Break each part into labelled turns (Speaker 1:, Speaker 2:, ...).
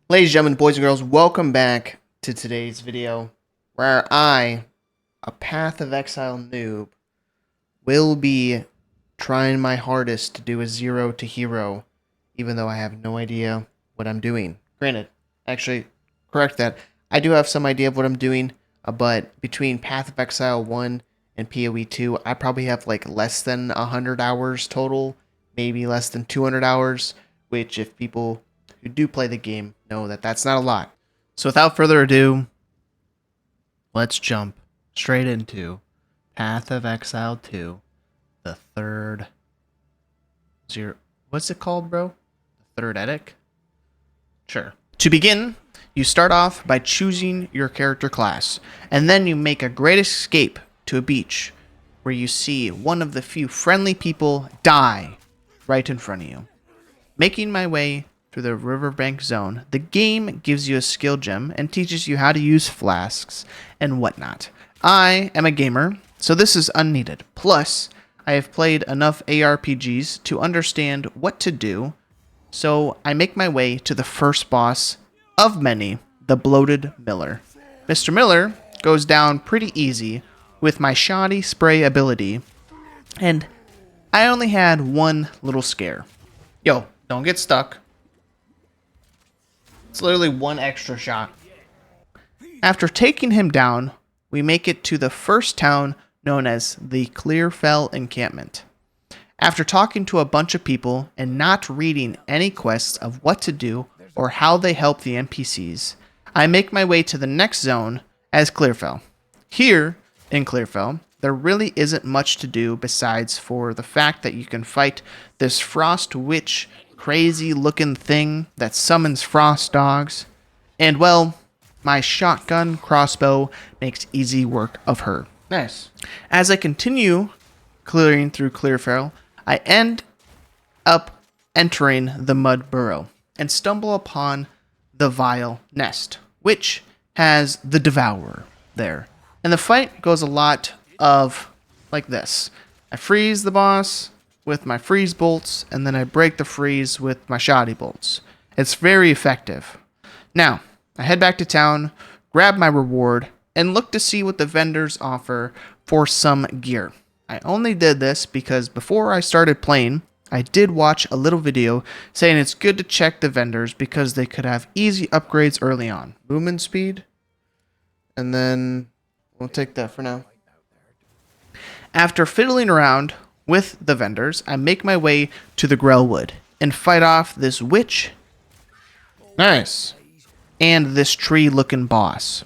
Speaker 1: Ladies and gentlemen, boys and girls, welcome back to today's video where I, a Path of Exile noob, will be trying my hardest to do a 0 to hero, even though I have no idea what I'm doing. Granted, actually, correct that. I do have some idea of what I'm doing, but between Path of Exile 1 and POE2, I probably have like less than 100 hours total, maybe less than 200 hours, which if people who do play the game know that that's not a lot. So without further ado, let's jump straight into Path of Exile 2, the third zero. What's it called, bro? The Third Edict? Sure. To begin, you start off by choosing your character class, and then you make a great escape to a beach where you see one of the few friendly people die right in front of you. Making my way through the riverbank zone, the game gives you a skill gem and teaches you how to use flasks and whatnot. I am a gamer, so this is unneeded. Plus, I have played enough ARPGs to understand what to do, so I make my way to the first boss of many, the Bloated Miller. Mr. Miller goes down pretty easy with my shoddy spray ability, and I only had one little scare. Yo, don't get stuck. It's literally one extra shot. After taking him down, we make it to the first town known as the Clearfell Encampment. After talking to a bunch of people and not reading any quests of what to do or how they help the NPCs, I make my way to the next zone as Clearfell. Here, in Clearfell, there really isn't much to do besides for the fact that you can fight this Frost Witch crazy looking thing that summons frost dogs. And well, my shotgun crossbow makes easy work of her. Nice. As I continue clearing through Clearfell, I end up entering the mud burrow and stumble upon the Vile Nest, which has the Devourer there. And the fight goes a lot of like this. I freeze the boss with my freeze bolts, and then I break the freeze with my shoddy bolts. It's very effective. Now, I head back to town, grab my reward, and look to see what the vendors offer for some gear. I only did this because before I started playing, I did watch a little video saying it's good to check the vendors because they could have easy upgrades early on. Movement speed, and then we'll take that for now. After fiddling around with the vendors, I make my way to the Grellwood and fight off this witch. Nice. And this tree-looking boss.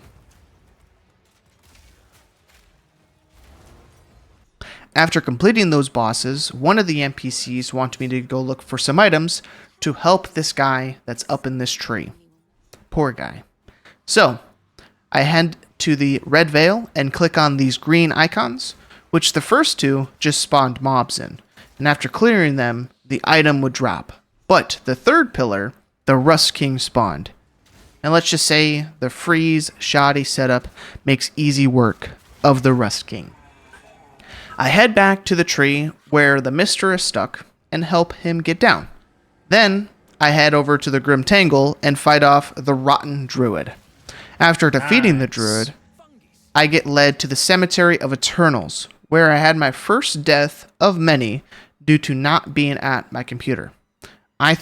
Speaker 1: After completing those bosses, one of the NPCs wants me to go look for some items to help this guy that's up in this tree. Poor guy. So, I head to the Red Veil and click on these green icons, which the first two just spawned mobs in, and after clearing them, the item would drop. But the third pillar, the Rust King spawned. And let's just say the freeze shoddy setup makes easy work of the Rust King. I head back to the tree where the Mister is stuck and help him get down. Then I head over to the Grim Tangle and fight off the Rotten Druid. After defeating the Druid, I get led to the Cemetery of Eternals, where I had my first death of many due to not being at my computer. I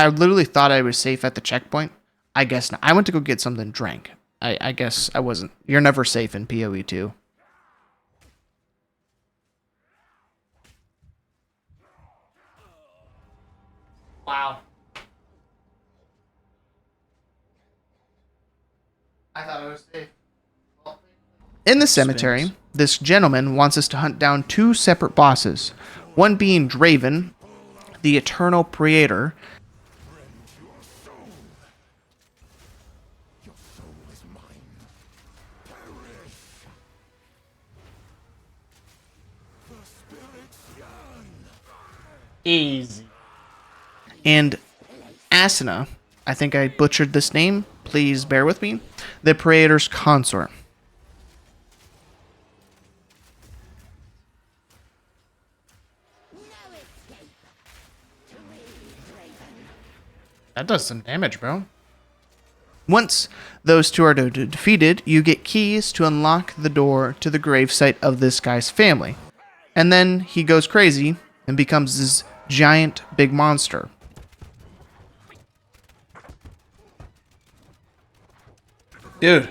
Speaker 1: literally thought I was safe at the checkpoint. I guess not. I went to go get something drank. I guess I wasn't. You're never safe in POE2. Wow. I thought I was safe. In the cemetery, this gentleman wants us to hunt down two separate bosses, one being Draven, the Eternal Praetor, easy, and Asuna. I think I butchered this name. Please bear with me. The Praetor's consort. That does some damage, bro. Once those two are defeated, you get keys to unlock the door to the gravesite of this guy's family. And then he goes crazy and becomes this giant big monster. Dude,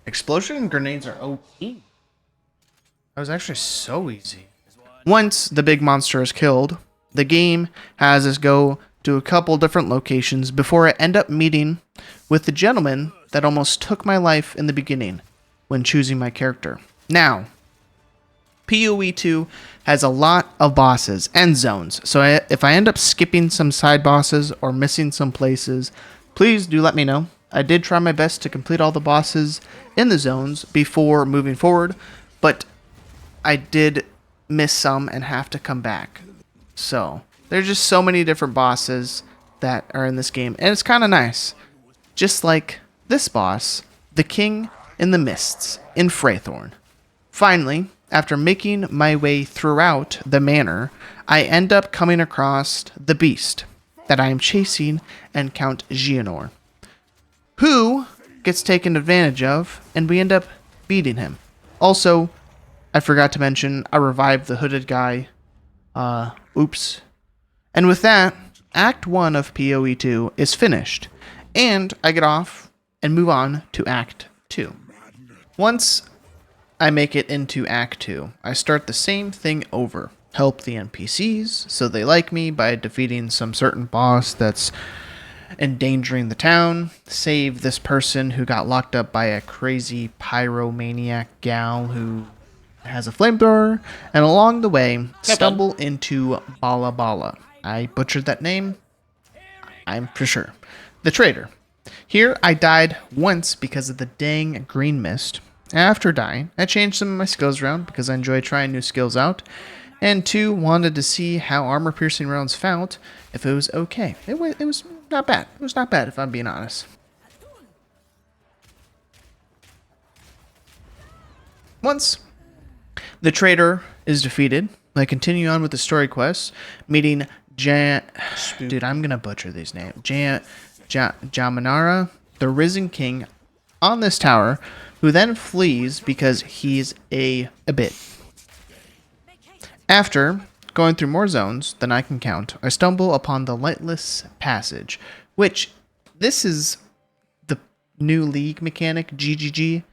Speaker 1: explosion and grenades are OP. That was actually so easy. Once the big monster is killed, the game has us go to a couple different locations before I end up meeting with the gentleman that almost took my life in the beginning when choosing my character. Now, POE2 has a lot of bosses and zones, so if I end up skipping some side bosses or missing some places, please do let me know. I did try my best to complete all the bosses in the zones before moving forward, but I did miss some and have to come back. So, there's just so many different bosses that are in this game, and it's kind of nice. Just like this boss, the King in the Mists in Freythorn. Finally, after making my way throughout the manor, I end up coming across the beast that I am chasing and Count Gianor, who gets taken advantage of, and we end up beating him. Also, I forgot to mention, I revived the hooded guy. Oops. And with that, Act 1 of POE2 is finished, and I get off and move on to Act 2. Once I make it into Act 2, I start the same thing over. Help the NPCs so they like me by defeating some certain boss that's endangering the town, save this person who got locked up by a crazy pyromaniac gal who has a flamethrower, and along the way, stumble into Bala Bala. I butchered that name, I'm for sure. The Traitor. Here, I died once because of the dang green mist. After dying, I changed some of my skills around because I enjoy trying new skills out, and 2, wanted to see how armor-piercing rounds felt, if it was okay. It was not bad. It was not bad, if I'm being honest. Once the traitor is defeated, I continue on with the story quest, meeting Dude, I'm gonna butcher these names. Jamanara, the Risen King, on this tower, who then flees because he's a bit. After going through more zones than I can count, I stumble upon the Lightless Passage, which this is the new League mechanic GGG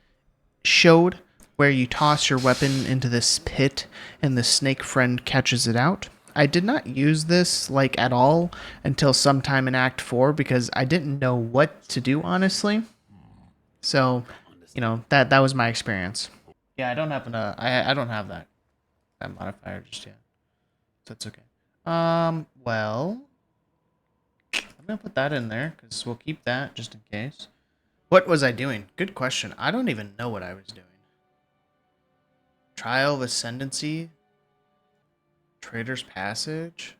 Speaker 1: showed, where you toss your weapon into this pit and the snake friend catches it out. I did not use this like at all until sometime in Act 4 because I didn't know what to do, honestly. So, you know, that was my experience. Yeah, I don't have I don't have that modifier just yet. So it's okay. Well, I'm gonna put that in there because we'll keep that just in case. What was I doing? Good question. I don't even know what I was doing. Trial of Ascendancy? Traitor's Passage?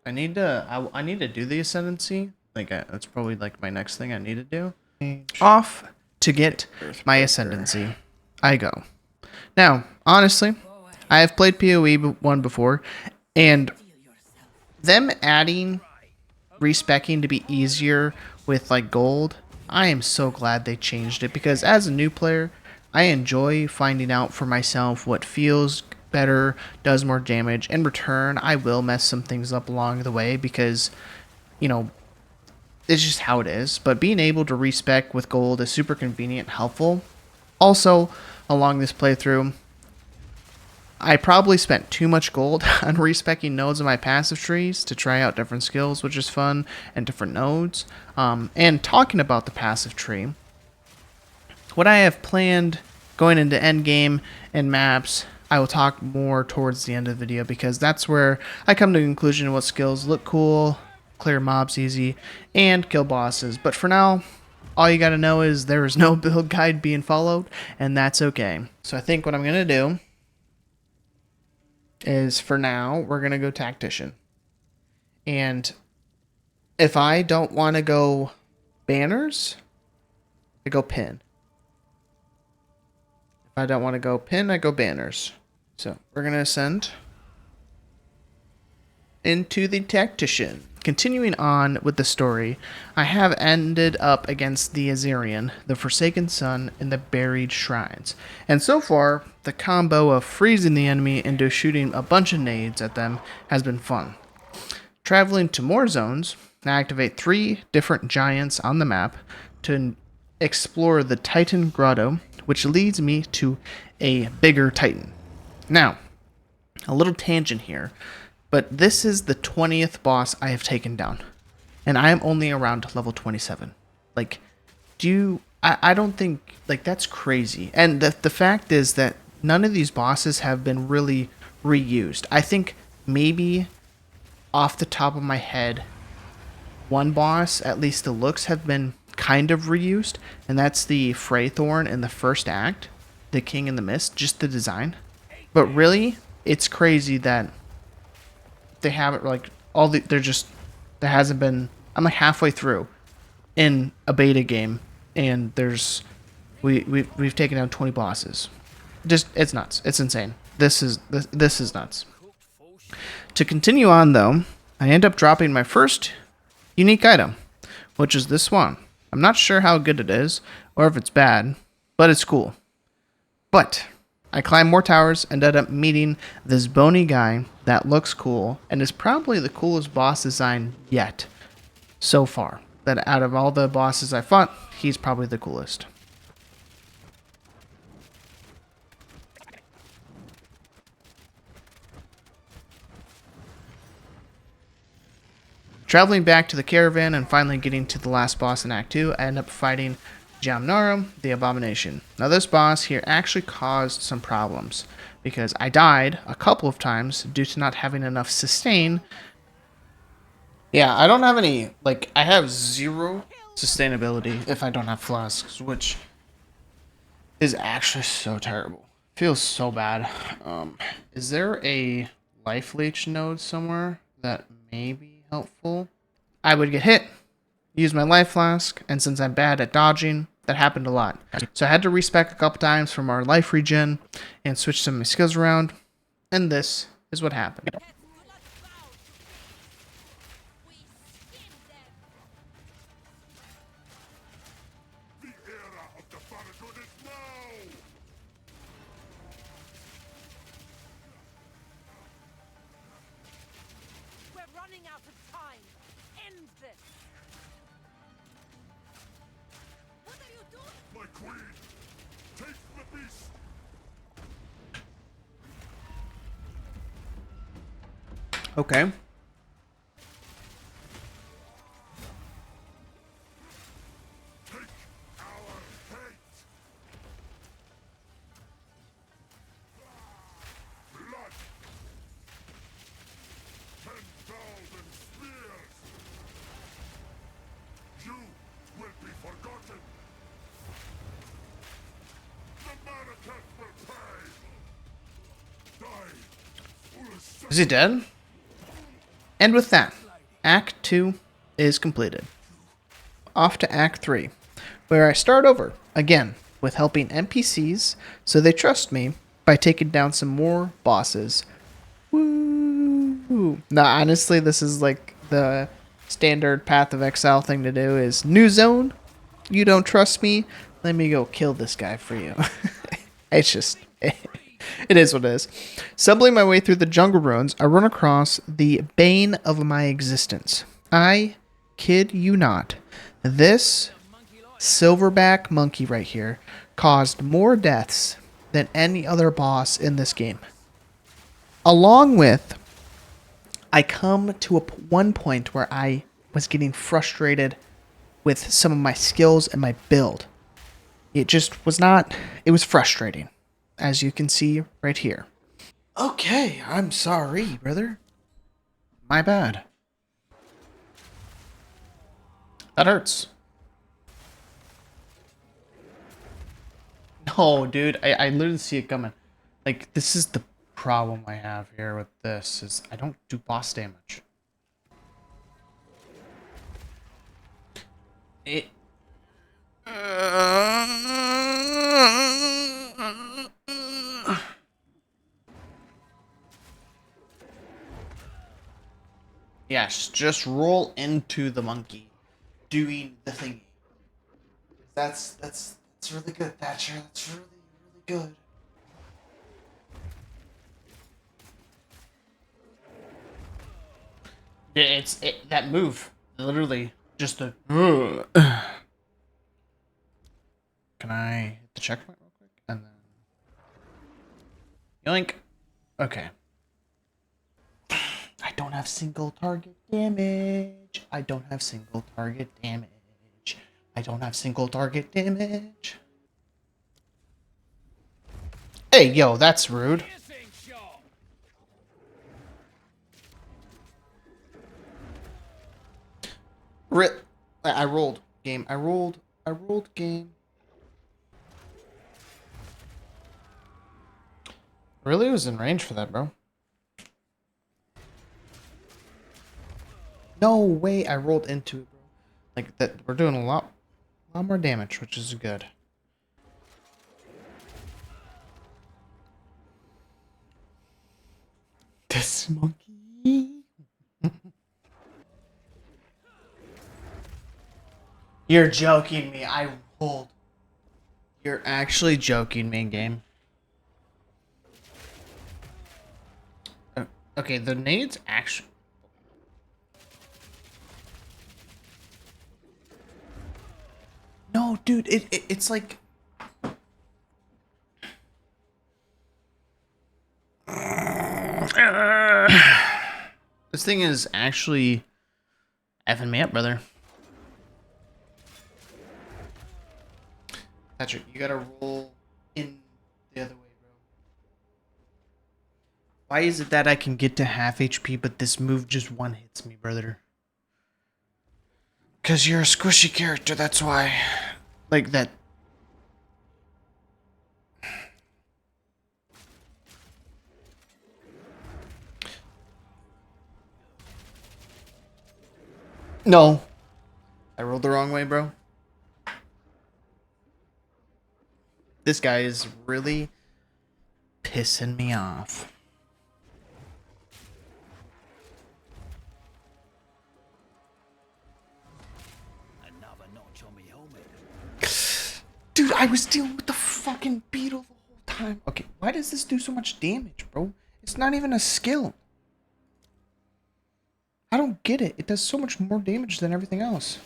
Speaker 1: I need to do the Ascendancy. Like, that's probably like my next thing I need to do. Off to get my Ascendancy I go. Now, honestly, I have played PoE 1 before, and them adding respecking to be easier with like gold, I am so glad they changed it, because as a new player, I enjoy finding out for myself what feels better, does more damage. In return, I will mess some things up along the way because, you know, it's just how it is. But being able to respec with gold is super convenient and helpful. Also, along this playthrough, I probably spent too much gold on respecking nodes in my passive trees to try out different skills, which is fun, and different nodes. And talking about the passive tree, what I have planned going into endgame and maps, I will talk more towards the end of the video, because that's where I come to the conclusion of what skills look cool, clear mobs easy, and kill bosses. But for now, all you gotta know is there is no build guide being followed, and that's okay. So I think what I'm gonna do is, for now, we're gonna go Tactician. And if I don't want to go banners, I go pin. If I don't want to go pin, I go banners. So we're gonna ascend into the Tactician. continuing on with the story, I have ended up against the Azarian, the Forsaken Sun, and the Buried Shrines. And so far, the combo of freezing the enemy into shooting a bunch of nades at them has been fun. Traveling to more zones, I activate 3 different giants on the map to explore the Titan Grotto, which leads me to a bigger Titan. Now, a little tangent here, but this is the 20th boss I have taken down, and I am only around level 27. Like, I don't think, like, that's crazy. And the fact is that none of these bosses have been really reused. I think maybe off the top of my head, one boss, at least the looks, have been kind of reused, and that's the Freythorn in the first act, the King in the Mist, just the design. But really, it's crazy that they haven't, like, there hasn't been, I'm like halfway through in a beta game, and we've taken down 20 bosses. Just, it's nuts. It's insane. This is nuts. To continue on, though, I end up dropping my first unique item, which is this one. I'm not sure how good it is, or if it's bad, but it's cool. But I climb more towers and end up meeting this bony guy that looks cool, and is probably the coolest boss design yet so far. That out of all the bosses I fought, he's probably the coolest. Traveling back to the caravan and finally getting to the last boss in Act 2, I end up fighting Jamnarum, the Abomination. Now this boss here actually caused some problems, because I died a couple of times due to not having enough sustain. Yeah, I don't have any, like, I have 0 sustainability if I don't have flasks, which is actually so terrible. Feels so bad. Is there a life leech node somewhere that may be helpful? I would get hit, use my life flask, and since I'm bad at dodging, that happened a lot. So I had to respec a couple times from our life regen and switch some of my skills around, and this is what happened. Okay. Is he dead? And with that, Act 2 is completed. Off to Act 3, where I start over, again, with helping NPCs so they trust me by taking down some more bosses. Woo! Now, honestly, this is like the standard Path of Exile thing to do is, new zone, you don't trust me, let me go kill this guy for you. It's just... It is what it is. Stumbling my way through the jungle ruins, I run across the bane of my existence. I kid you not. This silverback monkey right here caused more deaths than any other boss in this game. Along with, I come to one point where I was getting frustrated with some of my skills and my build. It just was not, it was frustrating, as you can see right here. Okay, I'm sorry, brother. My bad. That hurts. No, dude, I literally see it coming. Like, this is the problem I have here with this, is I don't do boss damage. It... Yeah, Yes, just roll into the monkey doing the thingy. That's really good, Thatcher. That's really, really good. Yeah, that move. Literally just the Can I hit the checkpoint real quick? And then yoink. Okay. I don't have single target damage. I don't have single target damage. I don't have single target damage. Hey, yo, that's rude. I rolled game. I rolled game. Really was in range for that, bro. No way I rolled into it, bro. Like that, we're doing a lot more damage, which is good. This monkey. You're joking me. I rolled. You're actually joking me, game. Okay, the nades actually. No, dude, it's like. This thing is actually effing me up, brother. Patrick, you gotta roll in the other way, bro. Why is it that I can get to half HP, but this move just one hits me, brother? Because you're a squishy character, that's why. Like that. No. I rolled the wrong way, bro. This guy is really pissing me off.
Speaker 2: Another notch on me helmet.
Speaker 1: Dude, I was dealing with the fucking beetle the whole time. Okay, why does this do so much damage, bro? It's not even a skill. I don't get it. It does so much more damage than everything else.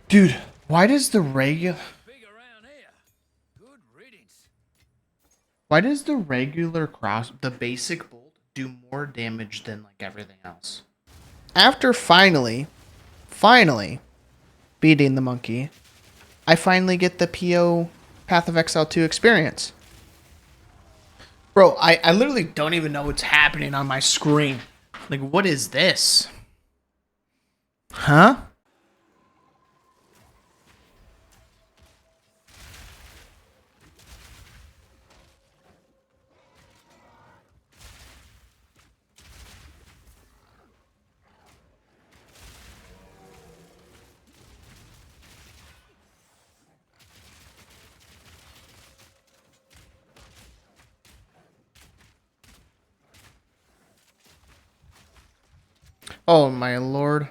Speaker 1: Dude, why does the regular... Why does the regular cross... The basic bolt do more damage than, like, everything else? After finally beating the monkey, I finally get the PO Path of Exile 2 experience. Bro, I literally don't even know what's happening on my screen. Like, what is this? Huh? Oh my lord.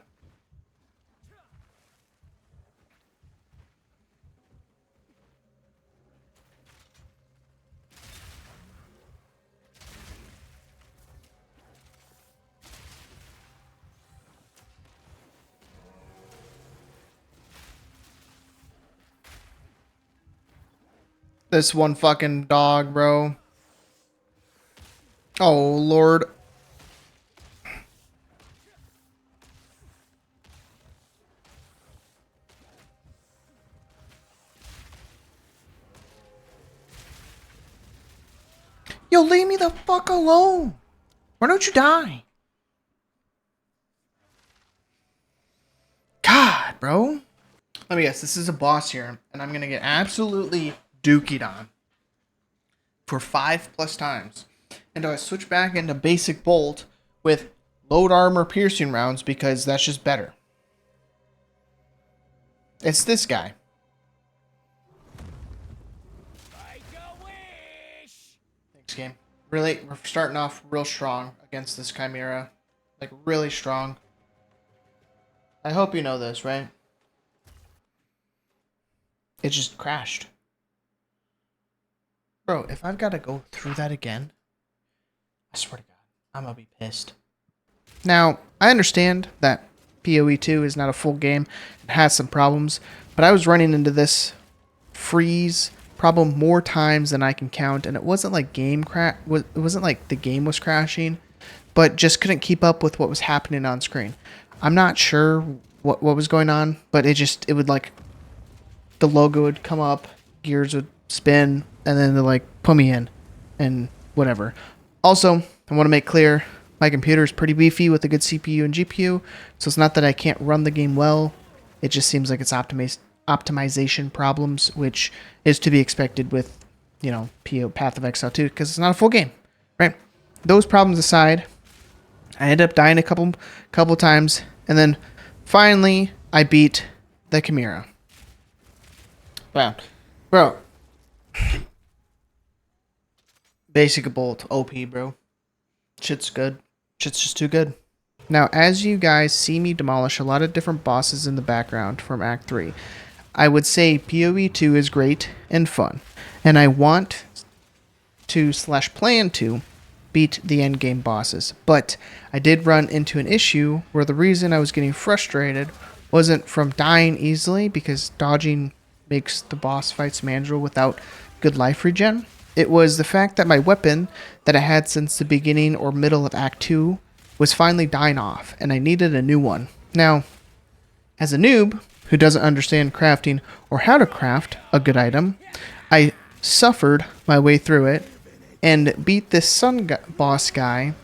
Speaker 1: This one fucking dog, bro. Oh lord. Yo, leave me the fuck alone. Why don't you die? God, bro. Let me guess. This is a boss here, and I'm gonna get absolutely dookied on for 5+ times. And do I switch back into basic bolt with load armor piercing rounds because that's just better? It's this guy.
Speaker 2: Make a wish!
Speaker 1: Thanks, game. Really, we're starting off real strong against this Chimera. Like, really strong. I hope you know this, right? It just crashed. Bro, if I've got to go through that again, I swear to God, I'm gonna be pissed. Now, I understand that POE2 is not a full game and has some problems, but I was running into this freeze problem more times than I can count, and it wasn't like it wasn't like the game was crashing, but just couldn't keep up with what was happening on screen. I'm not sure what was going on, but it would like the logo would come up, gears would spin, and then they'd like put me in and whatever. Also, I want to make clear my computer is pretty beefy with a good CPU and GPU, so it's not that I can't run the game well. It just seems like it's optimization problems, which is to be expected with, PO Path of Exile 2, because it's not a full game, right? Those problems aside, I ended up dying a couple times, and then finally I beat the Chimera. Wow, bro. Basic bolt OP, bro. Shit's good. Shit's just too good. Now, as you guys see me demolish a lot of different bosses in the background from Act 3, I would say POE2 is great and fun, and I want to / plan to beat the endgame bosses. But I did run into an issue where the reason I was getting frustrated wasn't from dying easily, because dodging makes the boss fights manageable without good life regen. It was the fact that my weapon that I had since the beginning or middle of Act 2 was finally dying off, and I needed a new one. Now, as a noob who doesn't understand crafting or how to craft a good item, I suffered my way through it and beat this boss guy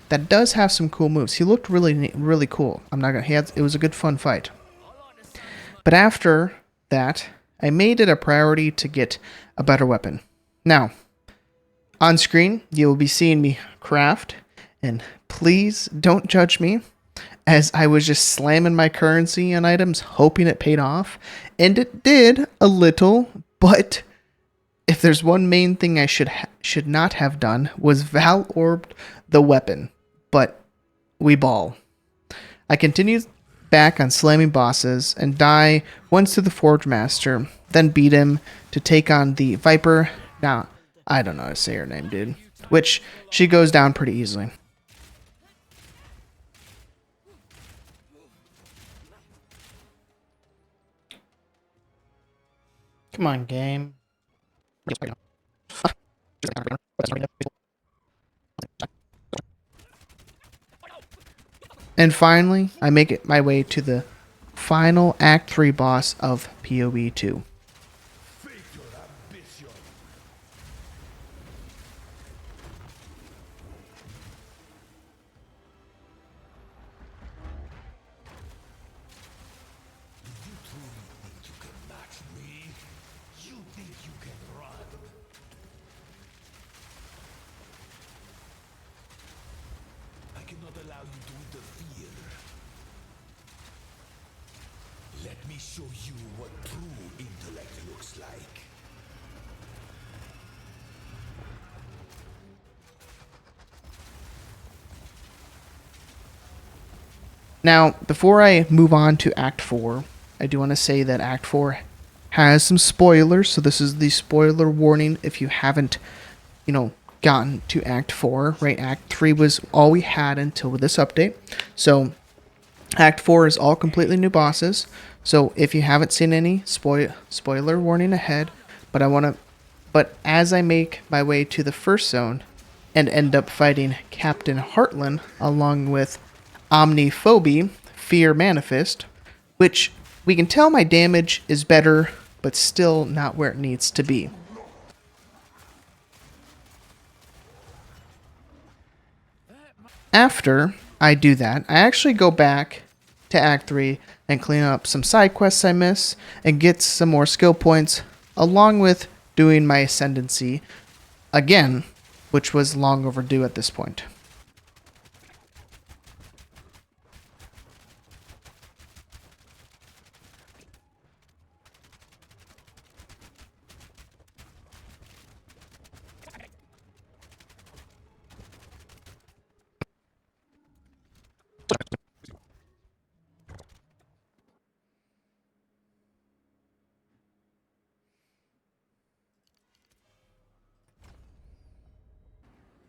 Speaker 1: that does have some cool moves. He looked really cool. It was a good fun fight. But after that, I made it a priority to get a better weapon. Now, on screen, you will be seeing me craft, and please don't judge me, as I was just slamming my currency on items, hoping it paid off, and it did a little, but if there's one main thing I should not have done was Val Orbed the weapon, but we ball. I continued back on slamming bosses and die once to the Forge Master, then beat him to take on the Viper. Now, I don't know how to say her name, dude. Which, she goes down pretty easily. Come on, game. And finally, I make it my way to the final Act 3 boss of POE2.
Speaker 2: Allow you to interfere. Let me show you what true intellect looks like.
Speaker 1: Now, before I move on to Act 4, I do want to say that Act 4 has some spoilers, so this is the spoiler warning if you haven't, gotten to Act 4, right? Act 3 was all we had until this update. So, Act 4 is all completely new bosses. So, if you haven't seen any, spoiler warning ahead. But as I make my way to the first zone and end up fighting Captain Heartland along with Omniphobie, Fear Manifest, which we can tell my damage is better, but still not where it needs to be. After I do that, I actually go back to Act 3 and clean up some side quests I miss and get some more skill points, along with doing my Ascendancy again, which was long overdue at this point.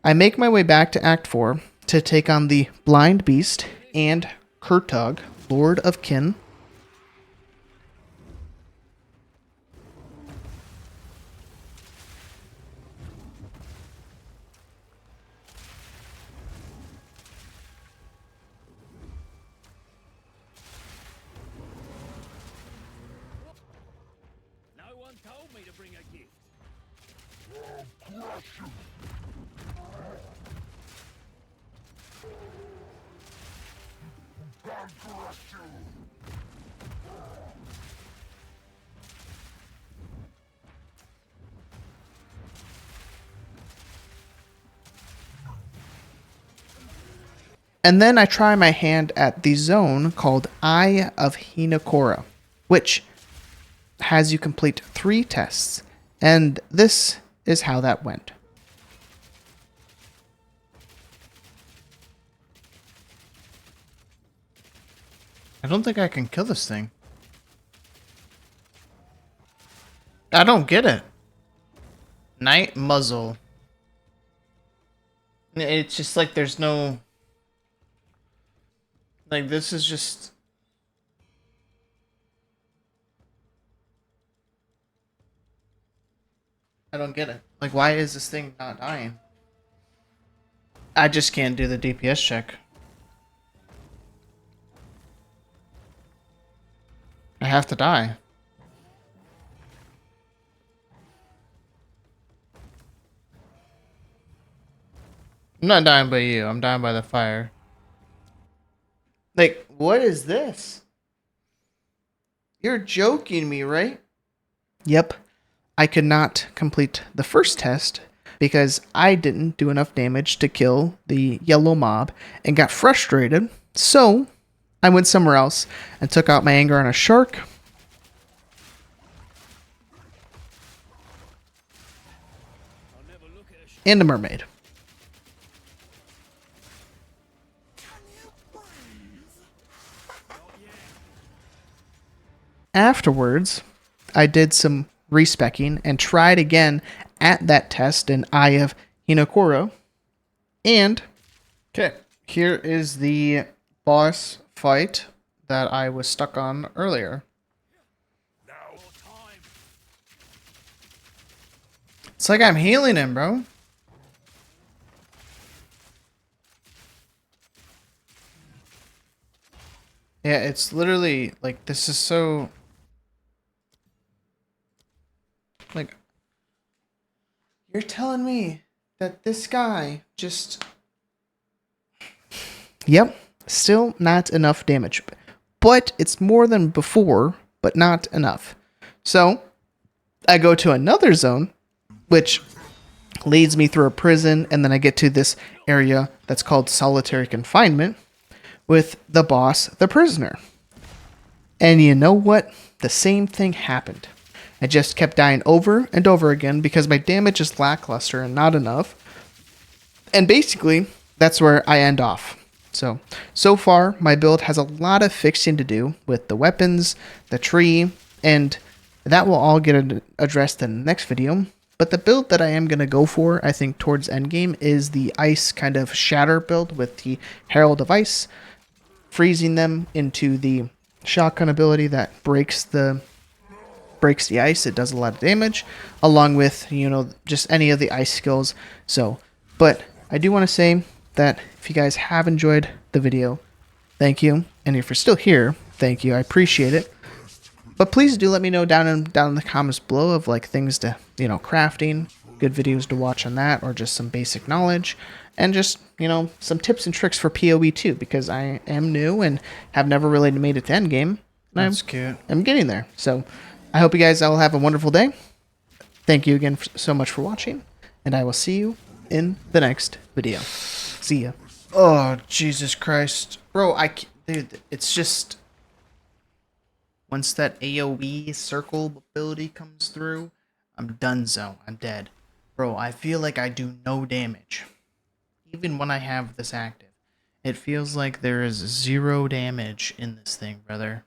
Speaker 1: I make my way back to Act 4 to take on the Blind Beast and Kurtug, Lord of Kin.
Speaker 2: No one told me to bring a gift.
Speaker 1: And then I try my hand at the zone called Eye of Hinokora, which has you complete 3 tests. And this is how that went. I don't think I can kill this thing. I don't get it. Night muzzle. It's just like there's no... Like, this is just... I don't get it. Like, why is this thing not dying? I just can't do the DPS check. I have to die. I'm not dying by you. I'm dying by the fire. Like, what is this? You're joking me, right? Yep. I could not complete the first test because I didn't do enough damage to kill the yellow mob and got frustrated. So I went somewhere else and took out my anger on a shark. And a mermaid. Afterwards, I did some respecking and tried again at that test in Eye of Hinokoro. And, okay, here is the boss fight that I was stuck on earlier. It's like I'm healing him, bro. Yeah, it's literally, like, this is so... Like, you're telling me that this guy just... Yep, still not enough damage. But it's more than before, but not enough. So, I go to another zone, which leads me through a prison, and then I get to this area that's called solitary confinement with the boss, the prisoner. And you know what? The same thing happened. I just kept dying over and over again because my damage is lackluster and not enough. And basically, that's where I end off. So far, my build has a lot of fixing to do with the weapons, the tree, and that will all get addressed in the next video. But the build that I am going to go for, I think, towards endgame is the ice kind of shatter build with the Herald of Ice, freezing them into the shotgun ability that breaks the ice. It does a lot of damage, along with, you know, just any of the ice skills. So, but I do want to say that if you guys have enjoyed the video, thank you. And if you're still here, thank you. I appreciate it. But please do let me know down in the comments below of like things to, you know, crafting, good videos to watch on that, or just some basic knowledge, and just, you know, some tips and tricks for POE2, because I am new and have never really made it to endgame.
Speaker 3: That's cute.
Speaker 1: I'm getting there. So I hope you guys all have a wonderful day. Thank you again so much for watching, and I will see you in the next video. See ya. Oh, Jesus Christ. Bro, dude, it's just... Once that AoE circle ability comes through, I'm donezo. I'm dead. Bro, I feel like I do no damage. Even when I have this active. It feels like there is 0 damage in this thing, brother.